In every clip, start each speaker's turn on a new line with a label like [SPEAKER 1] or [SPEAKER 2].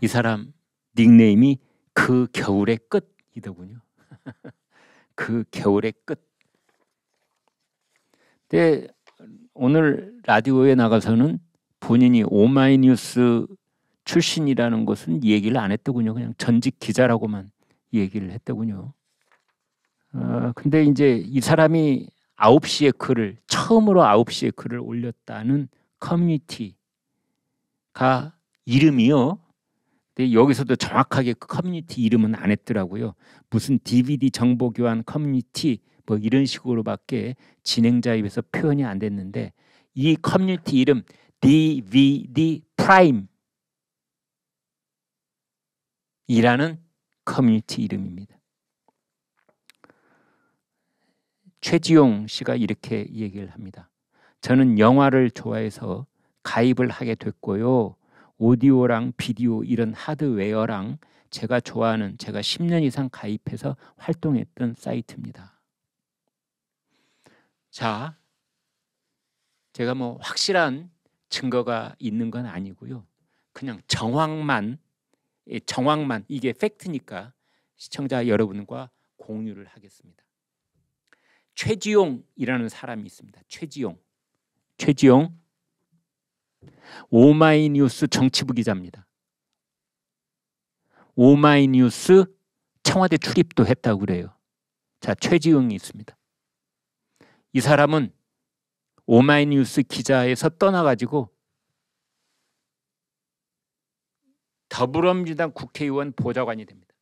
[SPEAKER 1] 이 사람 닉네임이 그 겨울의 끝이더군요. 그 겨울의 끝. 근데 오늘 라디오에 나가서는 본인이 오마이뉴스 출신이라는 것은 얘기를 안 했더군요. 그냥 전직 기자라고만 얘기를 했더군요. 근데 이제 이 사람이 9시에 글을 처음으로 9시에 글을 올렸다는 커뮤니티가 이름이요. 근데 여기서도 정확하게 그 커뮤니티 이름은 안 했더라고요. 무슨 DVD 정보 교환 커뮤니티 뭐 이런 식으로밖에 진행자 입에서 표현이 안 됐는데 이 커뮤니티 이름 DVD 프라임 이라는 커뮤니티 이름입니다. 최지용 씨가 이렇게 얘기를 합니다. 저는 영화를 좋아해서 가입을 하게 됐고요. 오디오랑 비디오 이런 하드웨어랑 제가 좋아하는 제가 10년 이상 가입해서 활동했던 사이트입니다. 자, 제가 뭐 확실한 증거가 있는 건 아니고요. 그냥 정황만 이게 팩트니까 시청자 여러분과 공유를 하겠습니다. 최지용이라는 사람이 있습니다. 최지용 오마이뉴스 정치부 기자입니다. 오마이뉴스 청와대 출입도 했다고 그래요. 자, 최지용이 있습니다. 이 사람은 오마이뉴스 기자에서 떠나가지고 더불어민주당 국회의원 보좌관이 됩니다.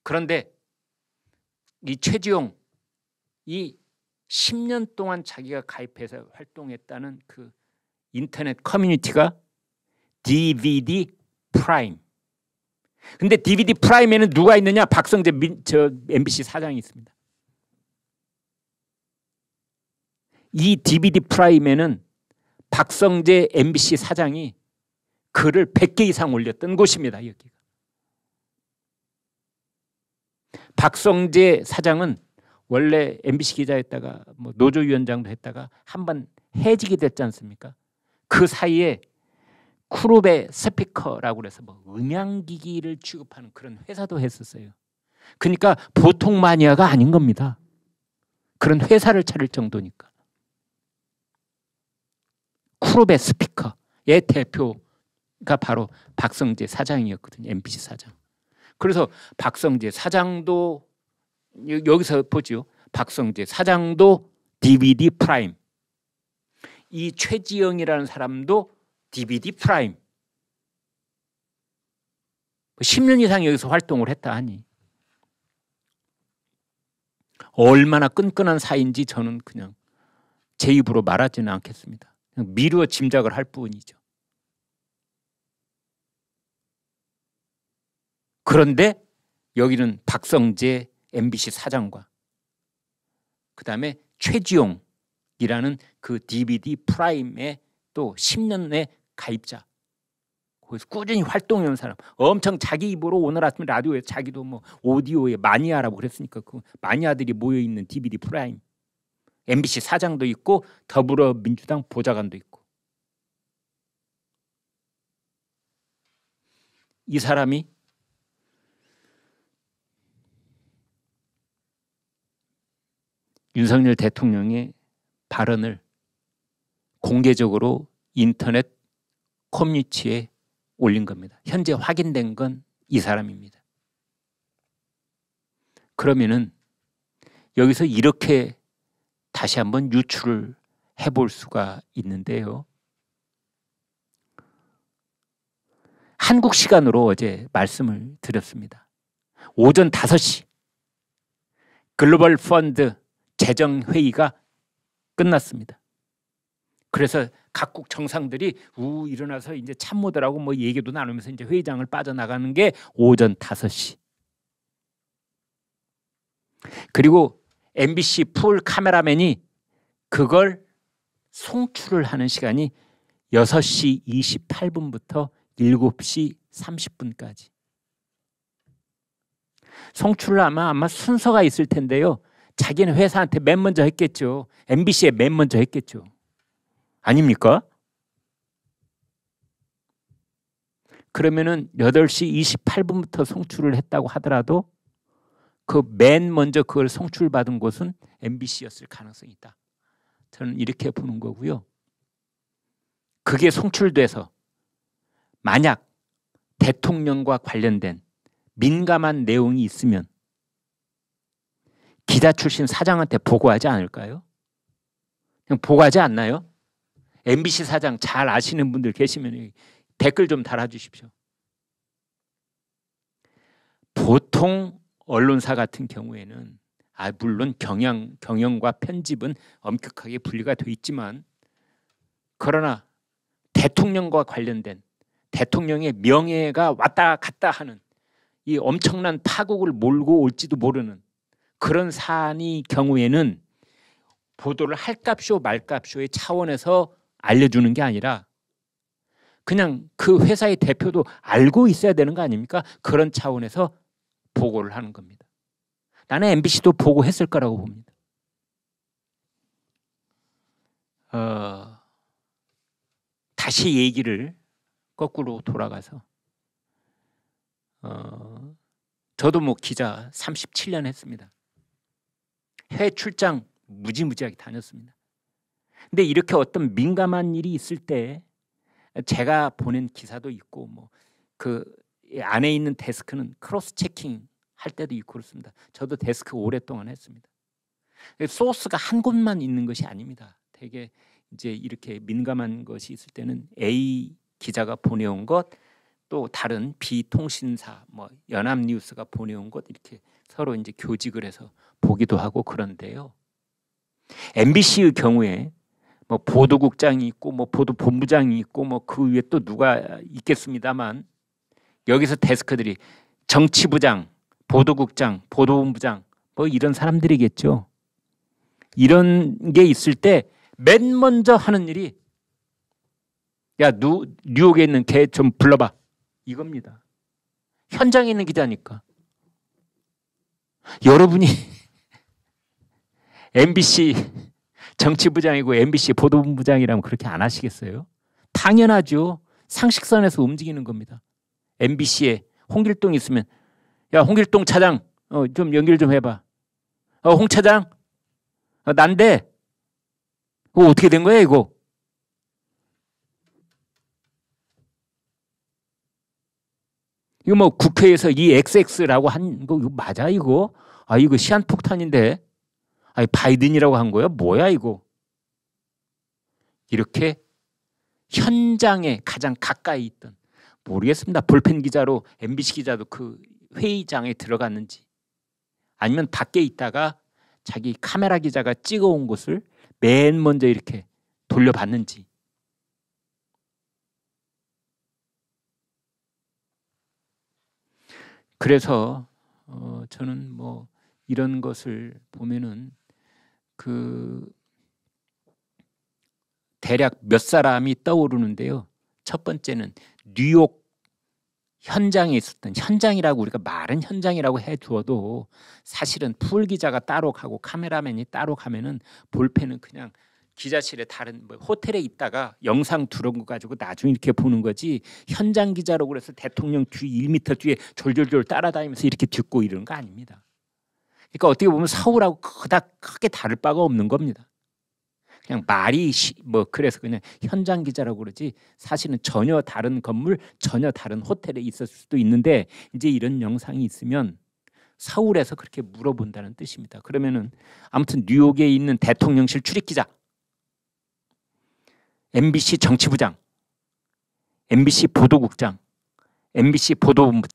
[SPEAKER 1] 그런데 이 최지용 이 10년 동안 자기가 가입해서 활동했다는 그 인터넷 커뮤니티가 DVD 프라임. 근데 DVD 프라임에는 누가 있느냐? 박성재 MBC 사장이 있습니다. 이 DVD 프라임에는 박성재 MBC 사장이 글을 100개 이상 올렸던 곳입니다. 여기가. 박성재 사장은 원래 MBC 기자였다가 뭐 노조위원장도 했다가 한번 해직이 됐지 않습니까? 그 사이에 쿠르베 스피커라고 그래서 뭐 음향기기를 취급하는 그런 회사도 했었어요. 그러니까 보통 마니아가 아닌 겁니다. 그런 회사를 차릴 정도니까. 쿠르베 스피커의 대표가 바로 박성재 사장이었거든요. MBC 사장. 그래서 박성재 사장도 여기서 보죠. 박성재 사장도 DVD 프라임. 이 최지영이라는 사람도 DVD 프라임. 10년 이상 여기서 활동을 했다 하니 얼마나 끈끈한 사이인지 저는 그냥 제 입으로 말하지는 않겠습니다. 그냥 미루어 짐작을 할 뿐이죠. 그런데 여기는 박성재 MBC 사장과 그 다음에 최지용이라는 그 DVD 프라임의 또 10년의 가입자, 거기서 꾸준히 활동해온 사람, 엄청 자기 입으로 오늘 아침에 라디오에 자기도 뭐 오디오의 마니아라고 그랬으니까 그 마니아들이 모여있는 DVD 프라임, MBC 사장도 있고 더불어민주당 보좌관도 있고, 이 사람이 윤석열 대통령의 발언을 공개적으로 인터넷 커뮤니티에 올린 겁니다. 현재 확인된 건 이 사람입니다. 그러면은 여기서 이렇게 다시 한번 유추를 해볼 수가 있는데요. 한국 시간으로 어제 말씀을 드렸습니다. 오전 5시 글로벌 펀드 재정회의가 끝났습니다. 그래서 각국 정상들이 일어나서 이제 참모들하고 뭐 얘기도 나누면서 이제 회의장을 빠져나가는 게 오전 5시. 그리고 MBC 풀 카메라맨이 그걸 송출을 하는 시간이 6시 28분부터 7시 30분까지. 송출을 하면 아마 순서가 있을 텐데요. 자기는 회사한테 맨 먼저 했겠죠. MBC에 맨 먼저 했겠죠. 아닙니까? 그러면은 8시 28분부터 송출을 했다고 하더라도 그 맨 먼저 그걸 송출받은 곳은 MBC였을 가능성이 있다. 저는 이렇게 보는 거고요. 그게 송출돼서 만약 대통령과 관련된 민감한 내용이 있으면 기자 출신 사장한테 보고하지 않을까요? 그냥 보고하지 않나요? MBC 사장 잘 아시는 분들 계시면 댓글 좀 달아주십시오. 보통 언론사 같은 경우에는 물론 경영과 편집은 엄격하게 분리가 돼 있지만 그러나 대통령과 관련된 대통령의 명예가 왔다 갔다 하는 이 엄청난 파국을 몰고 올지도 모르는 그런 사안이 경우에는 보도를 할값쇼 말값쇼의 차원에서 알려주는 게 아니라 그냥 그 회사의 대표도 알고 있어야 되는 거 아닙니까? 그런 차원에서 보고를 하는 겁니다. 나는 MBC도 보고했을 거라고 봅니다. 다시 얘기를 거꾸로 돌아가서 저도 뭐 기자 37년 했습니다. 해외 출장 무지무지하게 다녔습니다. 근데 이렇게 어떤 민감한 일이 있을 때 제가 보낸 기사도 있고 뭐 그 안에 있는 데스크는 크로스 체킹 할 때도 있고 그렇습니다. 저도 데스크 오랫동안 했습니다. 소스가 한 곳만 있는 것이 아닙니다. 되게 이제 이렇게 민감한 것이 있을 때는 A 기자가 보내온 것, 또 다른 B 통신사, 뭐 연합뉴스가 보내온 것 이렇게 서로 이제 교직을 해서 보기도 하고 그런데요. MBC의 경우에 뭐 보도국장이 있고 뭐 보도본부장이 있고 뭐 그 위에 또 누가 있겠습니다만 여기서 데스크들이 정치부장, 보도국장, 보도본부장 뭐 이런 사람들이겠죠. 이런 게 있을 때 맨 먼저 하는 일이 야, 뉴욕에 있는 걔 좀 불러봐 이겁니다. 현장에 있는 기자니까. 여러분이 MBC 정치부장이고 MBC 보도본부장이라면 그렇게 안 하시겠어요? 당연하죠. 상식선에서 움직이는 겁니다. MBC에 홍길동 있으면 야, 홍길동 차장 좀 연결 좀 해봐. 홍 차장 난데 어떻게 된 거야 이거? 이거 뭐 국회에서 이 XX라고 한 거 이거 맞아 이거? 이거 시한폭탄인데. 바이든이라고 한 거야? 뭐야 이거? 이렇게 현장에 가장 가까이 있던 모르겠습니다. 볼펜 기자로 MBC 기자도 그 회의장에 들어갔는지 아니면 밖에 있다가 자기 카메라 기자가 찍어온 것을 맨 먼저 이렇게 돌려봤는지. 그래서 저는 뭐 이런 것을 보면은 그 대략 몇 사람이 떠오르는데요. 첫 번째는 뉴욕 현장에 있었던, 현장이라고 우리가 말은 현장이라고 해두어도 사실은 풀 기자가 따로 가고 카메라맨이 따로 가면은 볼펜은 그냥 기자실에 다른 뭐 호텔에 있다가 영상 들어온 거 가지고 나중에 이렇게 보는 거지, 현장 기자라고 그래서 대통령 뒤 1m 뒤에 졸졸졸 따라다니면서 이렇게 듣고 이러는 거 아닙니다. 그러니까 어떻게 보면 서울하고 그닥 크게 다를 바가 없는 겁니다. 그냥 말이 뭐 그래서 그냥 현장 기자라고 그러지 사실은 전혀 다른 건물, 전혀 다른 호텔에 있었을 수도 있는데 이제 이런 영상이 있으면 서울에서 그렇게 물어본다는 뜻입니다. 그러면은 아무튼 뉴욕에 있는 대통령실 출입기자, MBC 정치부장, MBC 보도국장, MBC 보도본부,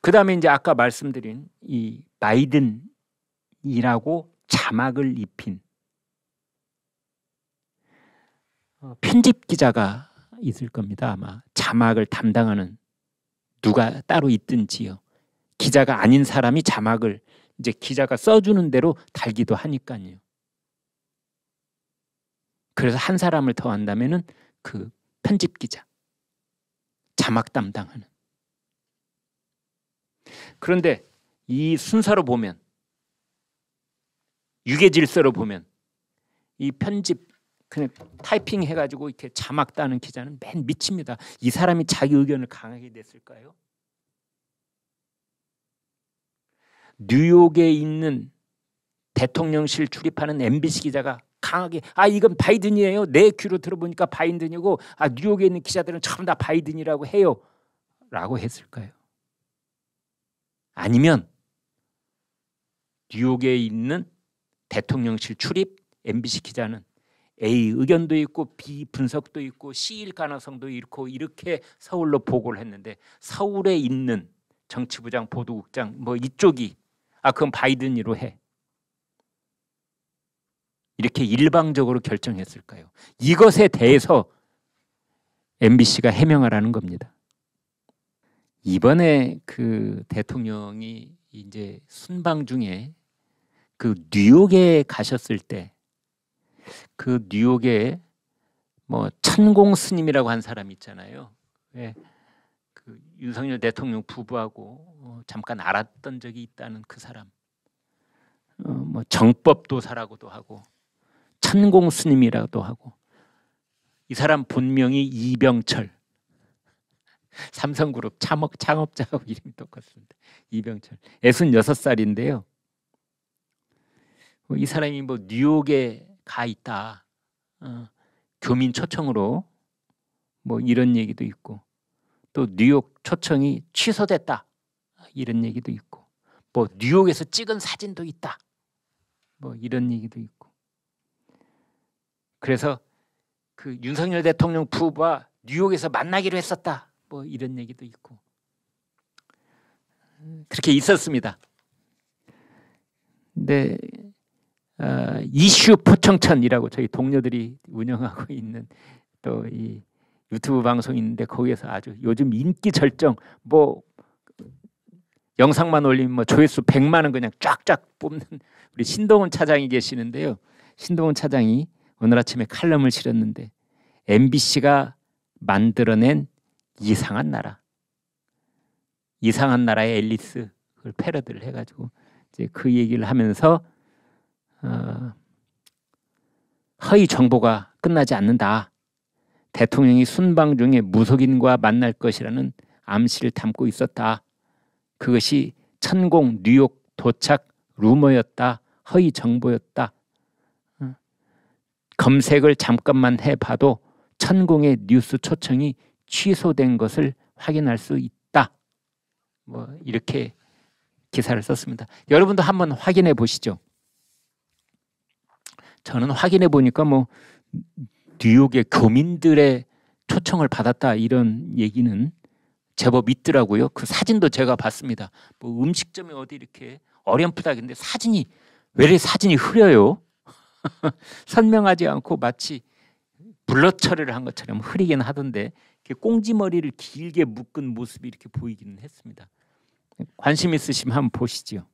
[SPEAKER 1] 그 다음에 이제 아까 말씀드린 이 바이든이라고 자막을 입힌 편집 기자가 있을 겁니다. 아마 자막을 담당하는 누가 따로 있든지요. 기자가 아닌 사람이 자막을 이제 기자가 써주는 대로 달기도 하니까요. 그래서 한 사람을 더 한다면은 그 편집 기자, 자막 담당하는. 그런데 이 순서로 보면, 유계 질서로 보면 이 편집 그냥 타이핑 해가지고 이렇게 자막 따는 기자는 맨 밑입니다. 이 사람이 자기 의견을 강하게 냈을까요? 뉴욕에 있는 대통령실 출입하는 MBC 기자가 강하게 이건 바이든이에요. 내 귀로 들어보니까 바이든이고 뉴욕에 있는 기자들은 전부 다 바이든이라고 해요. 라고 했을까요? 아니면 뉴욕에 있는 대통령실 출입 MBC 기자는 A 의견도 있고 B 분석도 있고 C일 가능성도 있고 이렇게 서울로 보고를 했는데 서울에 있는 정치부장 보도국장 뭐 이쪽이 그건 바이든이로 해. 이렇게 일방적으로 결정했을까요? 이것에 대해서 MBC가 해명하라는 겁니다. 이번에 그 대통령이 이제 순방 중에 그 뉴욕에 가셨을 때 그 뉴욕에 뭐 천공 스님이라고 한 사람 있잖아요. 그 윤석열 대통령 부부하고 잠깐 알았던 적이 있다는 그 사람. 뭐 정법도사라고도 하고 천공 스님이라고도 하고 이 사람 본명이 이병철. 삼성그룹 창업자하고 이름이 똑같습니다. 이병철. 66살인데요. 이 사람이 뭐 뉴욕에 가 있다. 교민 초청으로 뭐 이런 얘기도 있고 또 뉴욕 초청이 취소됐다. 이런 얘기도 있고 뭐 뉴욕에서 찍은 사진도 있다. 뭐 이런 얘기도 있고 그래서 그 윤석열 대통령 부부와 뉴욕에서 만나기로 했었다. 뭐 이런 얘기도 있고 그렇게 있었습니다. 근데 이슈 포청천이라고 저희 동료들이 운영하고 있는 또 이 유튜브 방송이 있는데 거기에서 아주 요즘 인기 절정 뭐 영상만 올리면 뭐 조회수 100만은 그냥 쫙쫙 뽑는 우리 신동훈 차장이 계시는데요. 신동훈 차장이 오늘 아침에 칼럼을 실었는데 MBC가 만들어낸 이상한 나라, 이상한 나라의 앨리스 그걸 패러디를 해가지고 이제 그 얘기를 하면서 허위 정보가 끝나지 않는다. 대통령이 순방 중에 무속인과 만날 것이라는 암시를 담고 있었다. 그것이 천공 뉴욕 도착 루머였다. 허위 정보였다. 검색을 잠깐만 해봐도 천공의 뉴스 초청이 취소된 것을 확인할 수 있다. 뭐 이렇게 기사를 썼습니다. 여러분도 한번 확인해 보시죠. 저는 확인해 보니까 뭐 뉴욕의 교민들의 초청을 받았다 이런 얘기는 제법 있더라고요. 그 사진도 제가 봤습니다. 뭐 음식점이 어디 이렇게 어렴풋하게 근데 사진이 왜 이렇게 사진이 흐려요? 선명하지 않고 마치 블러 처리를 한 것처럼 흐리긴 하던데 이렇게 꽁지머리를 길게 묶은 모습이 이렇게 보이기는 했습니다. 관심 있으시면 한번 보시죠.